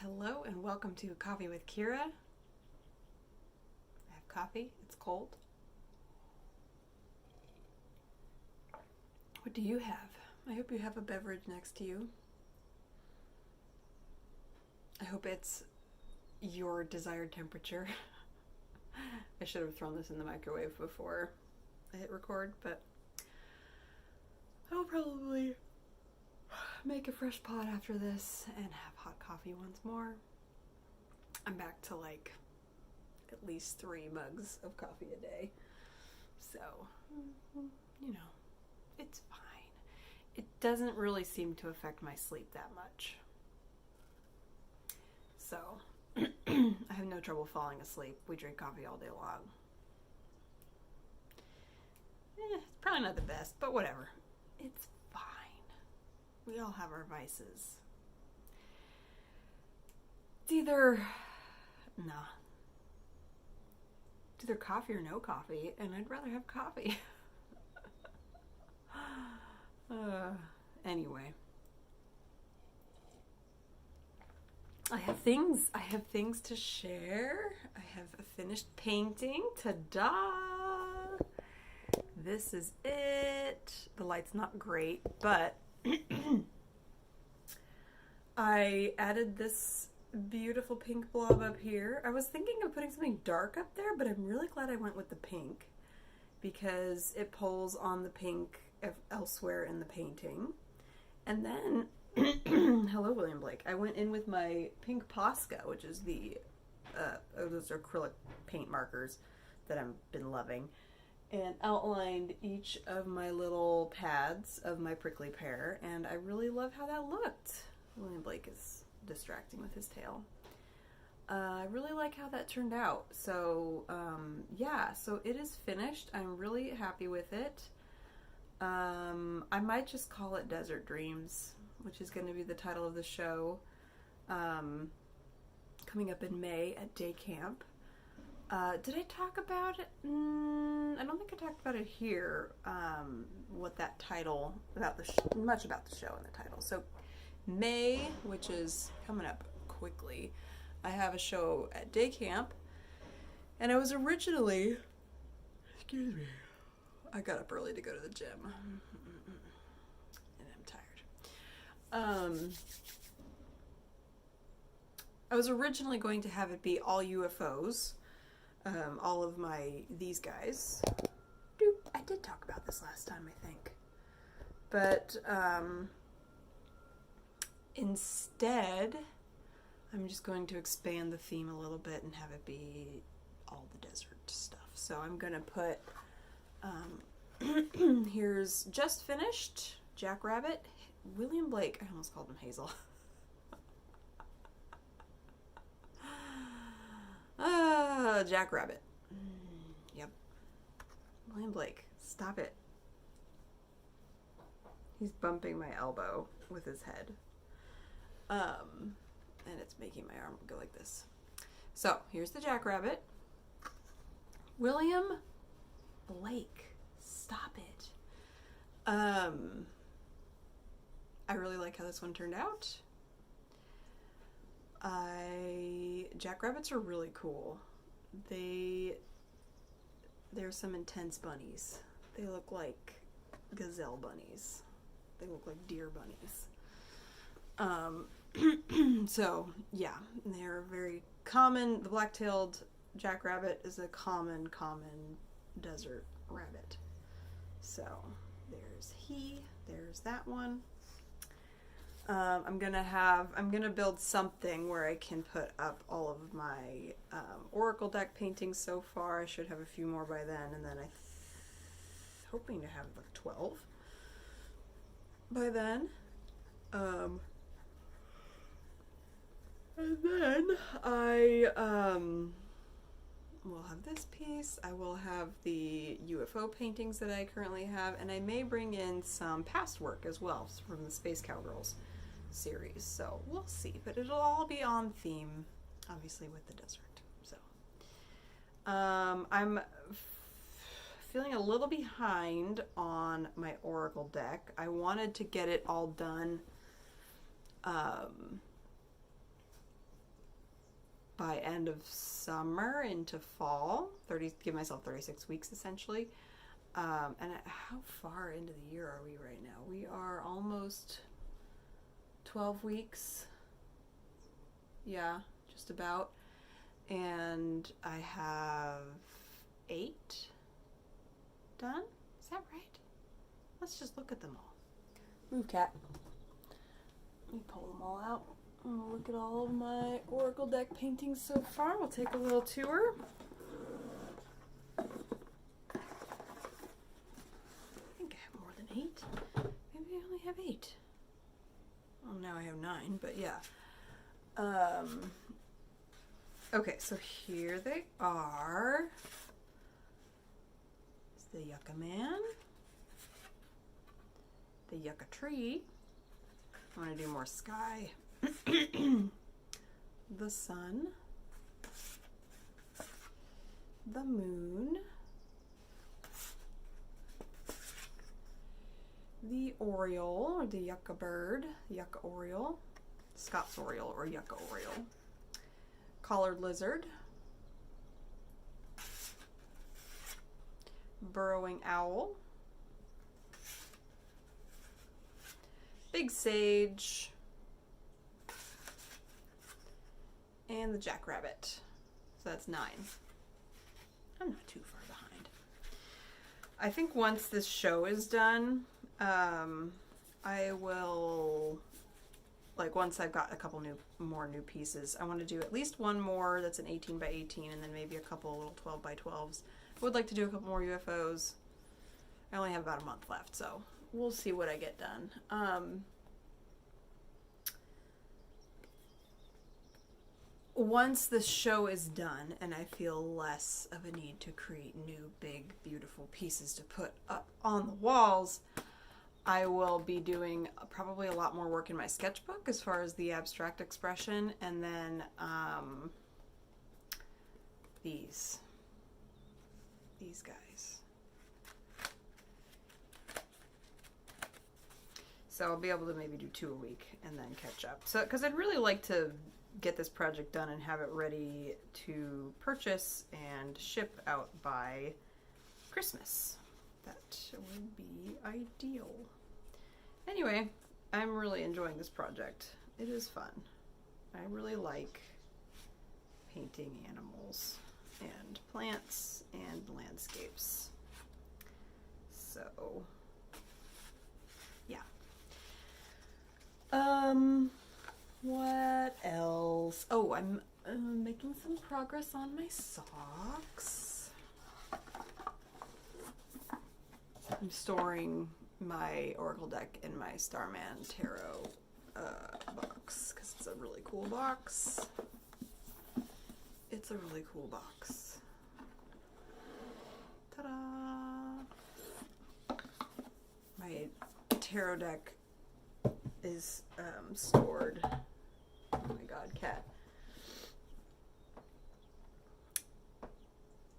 Hello and welcome to Coffee with Ciara. I have coffee. It's cold. What do you have? I hope you have a beverage next to you. I hope it's your desired temperature. I should have thrown this in the microwave before I hit record, but I'll probably make a fresh pot after this and have hot coffee once more. I'm back to like at least 3 mugs of coffee a day. So, you know, it's fine. It doesn't really seem to affect my sleep that much. So, I have no trouble falling asleep. We drink coffee all day long. It's probably not the best, but whatever. It's fine. We all have our vices. It's either coffee or no coffee, and I'd rather have coffee. Anyway, I have things to share. I have a finished painting. Ta-da! This is it. The light's not great, but I added this beautiful pink blob up here. I was thinking of putting something dark up there, but I'm really glad I went with the pink because it pulls on the pink elsewhere in the painting. And then, hello William Blake, I went in with my pink Posca, which is those acrylic paint markers that I've been loving, and outlined each of my little pads of my prickly pear, and I really love how that looked. William Blake is distracting with his tail. I really like how that turned out. So, yeah, so it is finished. I'm really happy with it. I might just call it Desert Dreams, which is going to be the title of the show, coming up in May at day camp. Did I talk about it? I don't think I talked about it here, what that title, much about the show and the title. So May, which is coming up quickly, I have a show at day camp, and I was originally, excuse me, I got up early to go to the gym, and I'm tired. I was originally going to have it be all UFOs, all of these guys. I did talk about this last time, I think. But instead, I'm just going to expand the theme a little bit and have it be all the desert stuff. So I'm going to put, here's just finished, Jackrabbit, William Blake, I almost called him Hazel. Jackrabbit. Yep. William Blake, stop it. He's bumping my elbow with his head. And it's making my arm go like this. So, here's the Jackrabbit. William Blake, stop it. I really like how this one turned out. Jackrabbits are really cool. They're some intense bunnies. They look like gazelle bunnies. They look like deer bunnies. So, yeah, they're very common. The black-tailed jackrabbit is a common desert rabbit. So, there's that one. I'm gonna build something where I can put up all of my Oracle deck paintings so far. I should have a few more by then, and then hoping to have like 12 by then. And then I will have this piece. I will have the UFO paintings that I currently have, and I may bring in some past work as well from the Space Cowgirls series. So we'll see, but it'll all be on theme, obviously, with the desert. So I'm feeling a little behind on my Oracle deck. I wanted to get it all done by end of summer into fall. Give myself 36 weeks essentially. And how far into the year are we right now? We are almost 12 weeks. Yeah, just about. And I have 8 done. Is that right? Let's just look at them all. Move, cat. Let me pull them all out. We'll look at all of my Oracle deck paintings so far. We'll take a little tour. I think I have more than 8. Maybe I only have 8. Well, now I have 9, but yeah. Okay, so here they are. It's the Yucca Man, the Yucca Tree. I want to do more sky. The sun, the moon, the oriole, or the yucca bird, yucca oriole, Scots oriole or yucca oriole, collared lizard, burrowing owl, big sage, and the jackrabbit. So that's 9. I'm not too far behind. I think once this show is done, I will, like once I've got a couple more new pieces, I want to do at least one more that's an 18 by 18 and then maybe a couple little 12 by 12s. I would like to do a couple more UFOs. I only have about a month left, so we'll see what I get done. Once the show is done and I feel less of a need to create new, big, beautiful pieces to put up on the walls, I will be doing probably a lot more work in my sketchbook as far as the abstract expression, and then these guys. So I'll be able to maybe do 2 a week and then catch up. So, because I'd really like to get this project done and have it ready to purchase and ship out by Christmas. That would be ideal. Anyway, I'm really enjoying this project. It is fun. I really like painting animals and plants and landscapes. So, yeah. What else? Oh, I'm making some progress on my socks. I'm storing my Oracle deck in my Starman Tarot box because it's a really cool box. It's a really cool box. Ta-da! My tarot deck is stored. Oh my god, cat.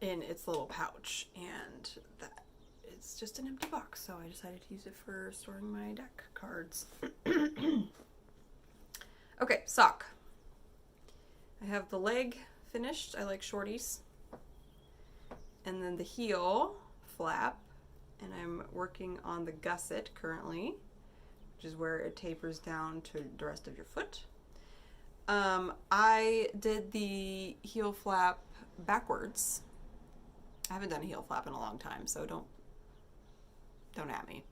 In its little pouch, and that it's just an empty box, so I decided to use it for storing my deck cards. Okay, sock. I have the leg finished. I like shorties. And then the heel flap, and I'm working on the gusset currently, which is where it tapers down to the rest of your foot. I did the heel flap backwards. I haven't done a heel flap in a long time, so don't at me.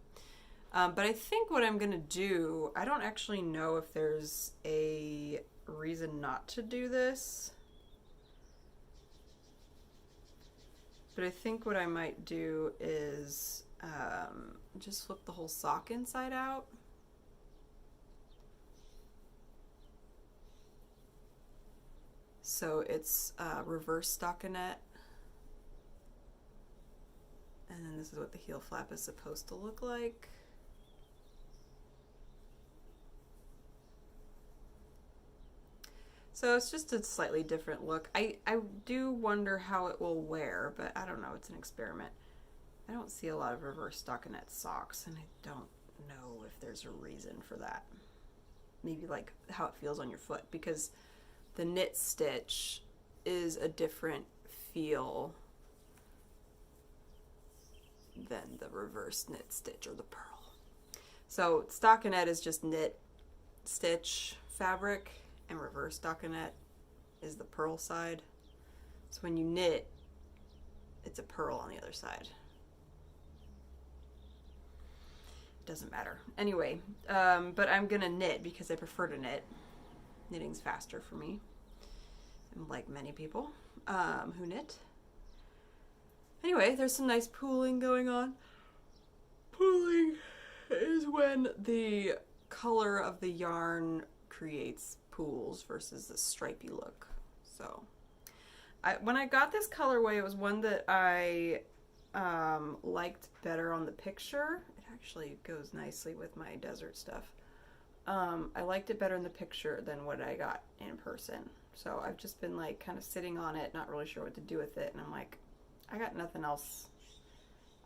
But I think what I'm gonna do, I don't actually know if there's a reason not to do this, but I think what I might do is just flip the whole sock inside out. So it's reverse stockinette. And then this is what the heel flap is supposed to look like. So it's just a slightly different look. I do wonder how it will wear, but I don't know. It's an experiment. I don't see a lot of reverse stockinette socks, and I don't know if there's a reason for that. Maybe like how it feels on your foot, because the knit stitch is a different feel than the reverse knit stitch or the pearl. So stockinette is just knit stitch fabric, and reverse stockinette is the pearl side. So when you knit, it's a pearl on the other side. Doesn't matter. Anyway, but I'm gonna knit because I prefer to knit. Knitting's faster for me, and like many people who knit. Anyway, there's some nice pooling going on. Pooling is when the color of the yarn creates pools versus a stripy look. So when I got this colorway, it was one that I liked better on the picture. It actually goes nicely with my desert stuff. I liked it better in the picture than what I got in person. So I've just been like kind of sitting on it, not really sure what to do with it. And I'm like, I got nothing else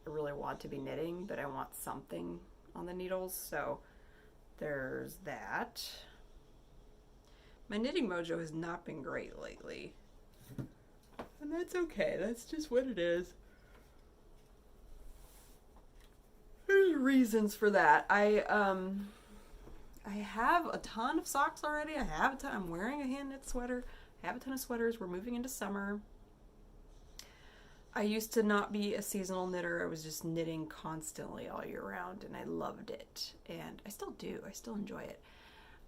I really want to be knitting, but I want something on the needles. So there's that. My knitting mojo has not been great lately. And that's okay. That's just what it is. There's reasons for that. I have a ton of socks already. I'm wearing a hand knit sweater. I have a ton of sweaters. We're moving into summer. I used to not be a seasonal knitter. I was just knitting constantly all year round, and I loved it. And I still do. I still enjoy it.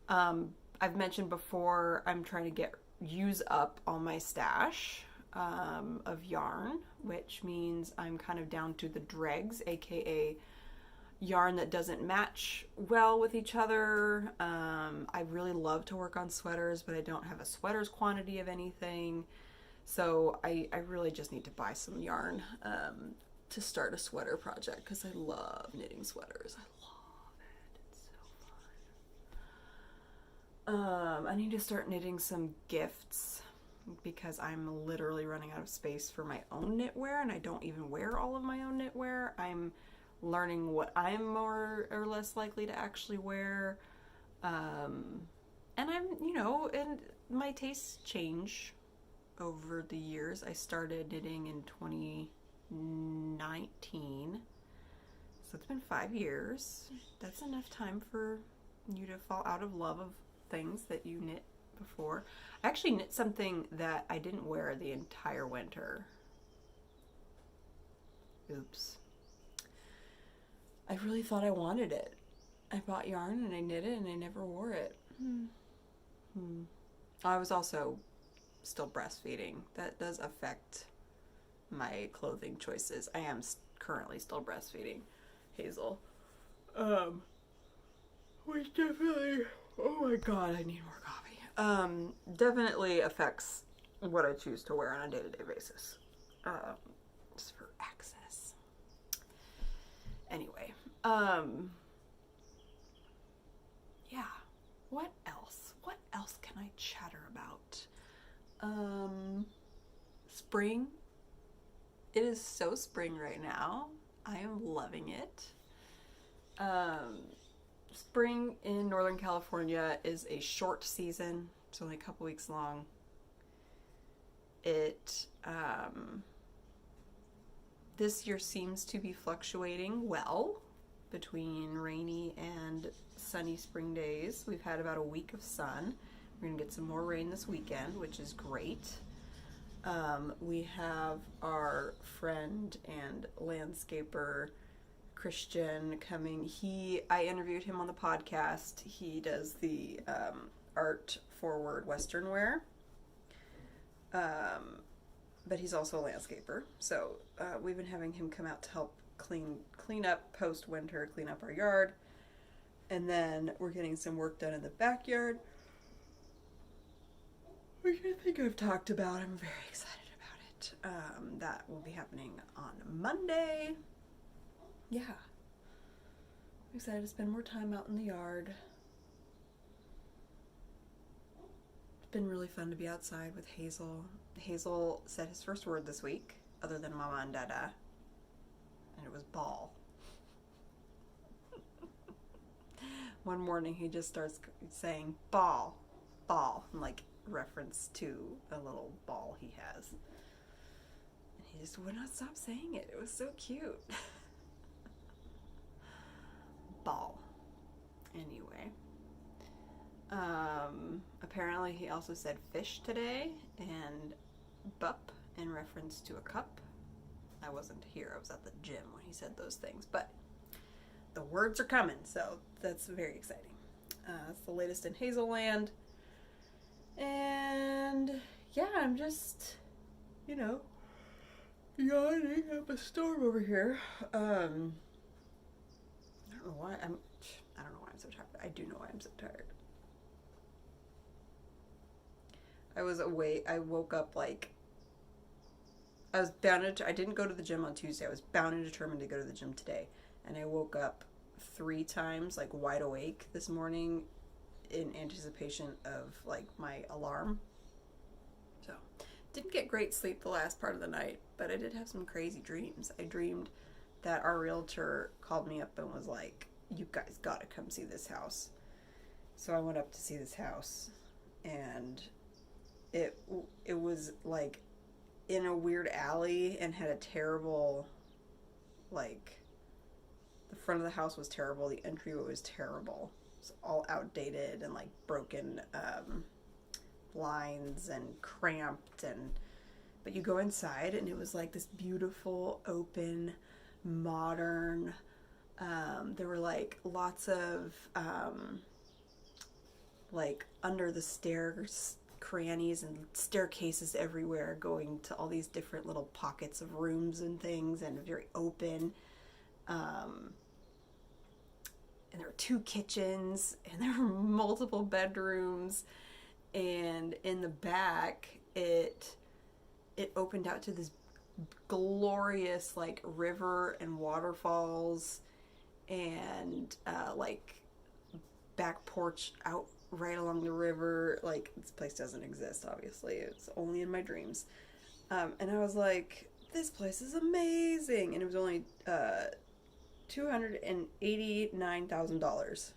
I've mentioned before, I'm trying to use up all my stash of yarn, which means I'm kind of down to the dregs, aka yarn that doesn't match well with each other. I really love to work on sweaters, but I don't have a sweaters quantity of anything. So I really just need to buy some yarn to start a sweater project, because I love knitting sweaters. I love it. It's so fun. I need to start knitting some gifts, because I'm literally running out of space for my own knitwear, and I don't even wear all of my own knitwear. I'm learning what I'm more or less likely to actually wear. And I'm, and my tastes change over the years. I started knitting in 2019. So it's been 5 years. That's enough time for you to fall out of love of things that you knit before. I actually knit something that I didn't wear the entire winter. Oops. I really thought I wanted it. I bought yarn and I knit it and I never wore it. I was also still breastfeeding. That does affect my clothing choices. I am currently still breastfeeding Hazel. Which definitely, oh my god, I need more coffee. Definitely affects what I choose to wear on a day-to-day basis. Just for access. Anyway, yeah. What else? What else can I chatter about? Spring. It is so spring right now. I am loving it. Spring in Northern California is a short season. It's only a couple weeks long. It, this year seems to be fluctuating well between rainy and sunny spring days. We've had about a week of sun. We're gonna get some more rain this weekend, which is great. We have our friend and landscaper Christian coming. I interviewed him on the podcast. He does the art forward Western wear, but he's also a landscaper. So we've been having him come out to help clean up post-winter, clean up our yard, and then we're getting some work done in the backyard, which I think I've talked about. I'm very excited about it. That will be happening on Monday. Yeah. I'm excited to spend more time out in the yard. It's been really fun to be outside with Hazel. Hazel said his first word this week, other than Mama and Dada, and it was ball. One morning he just starts saying ball, ball. I'm like, reference to a little ball he has. And he just would not stop saying it. It was so cute. Ball. Anyway. Apparently he also said fish today and bup in reference to a cup. I wasn't here. I was at the gym when he said those things, but the words are coming, so that's very exciting. That's the latest in Hazelland. And yeah, I'm just, yawning up a storm over here. I don't know why I'm so tired. I do know why I'm so tired. I woke up like, I was bound to, I didn't go to the gym on Tuesday. I was bound and determined to go to the gym today. And I woke up 3 times, like wide awake this morning in anticipation of like my alarm. So, didn't get great sleep the last part of the night, but I did have some crazy dreams. I dreamed that our realtor called me up and was like, you guys gotta come see this house. So I went up to see this house, and it was like in a weird alley and had a terrible, like, the front of the house was terrible, the entryway was terrible. It was all outdated and like broken blinds and cramped, but you go inside and it was like this beautiful, open, modern, there were like lots of like under the stairs crannies and staircases everywhere going to all these different little pockets of rooms and things, and very open. And there were 2 kitchens, and there were multiple bedrooms, and in the back it opened out to this glorious like river and waterfalls, and like back porch out right along the river. Like, this place doesn't exist, obviously. It's only in my dreams. And I was like, this place is amazing. And it was only $289,000.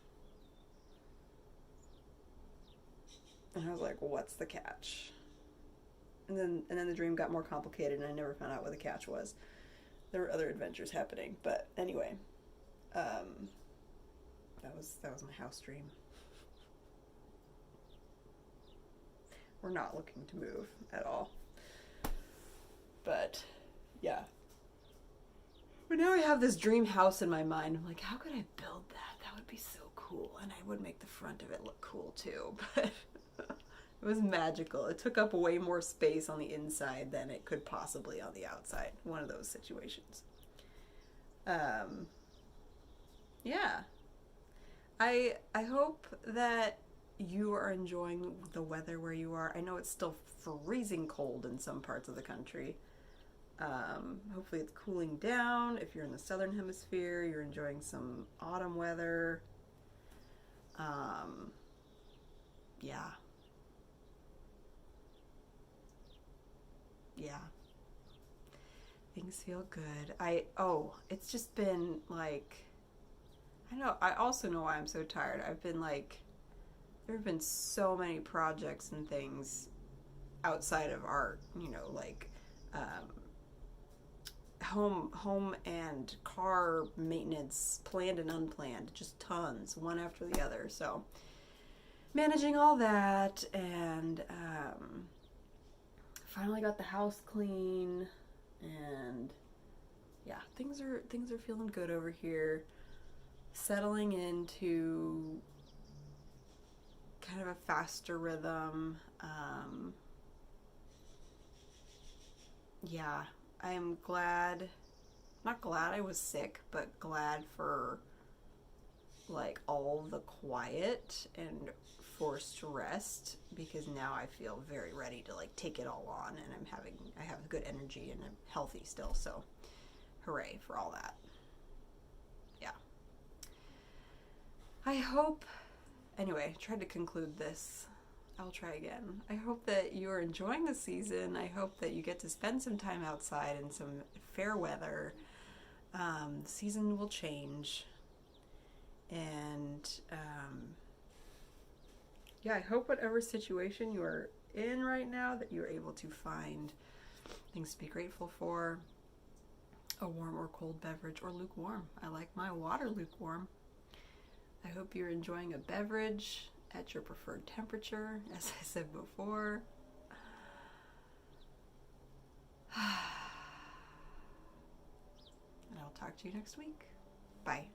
And I was like, what's the catch? And then the dream got more complicated, and I never found out what the catch was. There were other adventures happening, but anyway, that was my house dream. We're not looking to move at all, but yeah. But now I have this dream house in my mind. I'm like, how could I build that? That would be so cool, and I would make the front of it look cool too. But it was magical. It took up way more space on the inside than it could possibly on the outside. One of those situations. Yeah. I hope that you are enjoying the weather where you are. I know it's still freezing cold in some parts of the country. Hopefully it's cooling down. If you're in the southern hemisphere, you're enjoying some autumn weather. Yeah. Yeah. Things feel good. It's just been like, I also know why I'm so tired. I've been like, there have been so many projects and things outside of art, like home and car maintenance, planned and unplanned, just tons, one after the other. So managing all that, and finally got the house clean, and yeah, things are feeling good over here. Settling into kind of a faster rhythm. Yeah, I'm glad, not glad I was sick, but glad for like all the quiet and forced rest, because now I feel very ready to like take it all on, and I have good energy and I'm healthy still, so hooray for all that. Yeah. Anyway, I tried to conclude this. I'll try again. I hope that you are enjoying the season. I hope that you get to spend some time outside in some fair weather. The season will change. And yeah, I hope whatever situation you are in right now that you're able to find things to be grateful for. A warm or cold beverage, or lukewarm. I like my water lukewarm. I hope you're enjoying a beverage at your preferred temperature, as I said before. And I'll talk to you next week. Bye.